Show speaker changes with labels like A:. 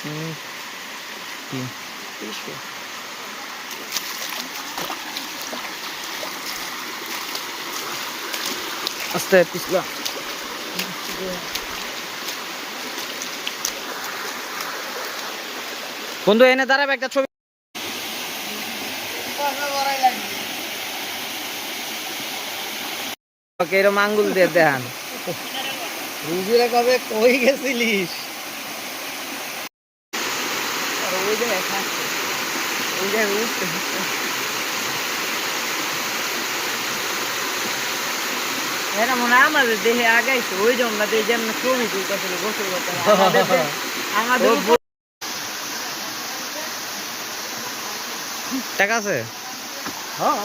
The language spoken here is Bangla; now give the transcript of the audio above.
A: কি আস্তে পিছলা বন্ধু এনে দাঁড়াবে একটা ছবি এরম আঙ্গুল দিয়ে দেখান রুজিরা কবে কই গেছিলিস ওই জায়গায় খাচ্ছে ওই জায়গায় উঠতে এরা মনে হয় আমাদের দেহে আগাইছে ওই যে আমরা দিয়ে যেমন ছবি তুলতেছিল গোসল করতে আমাদের টাকা আছে হ্যাঁ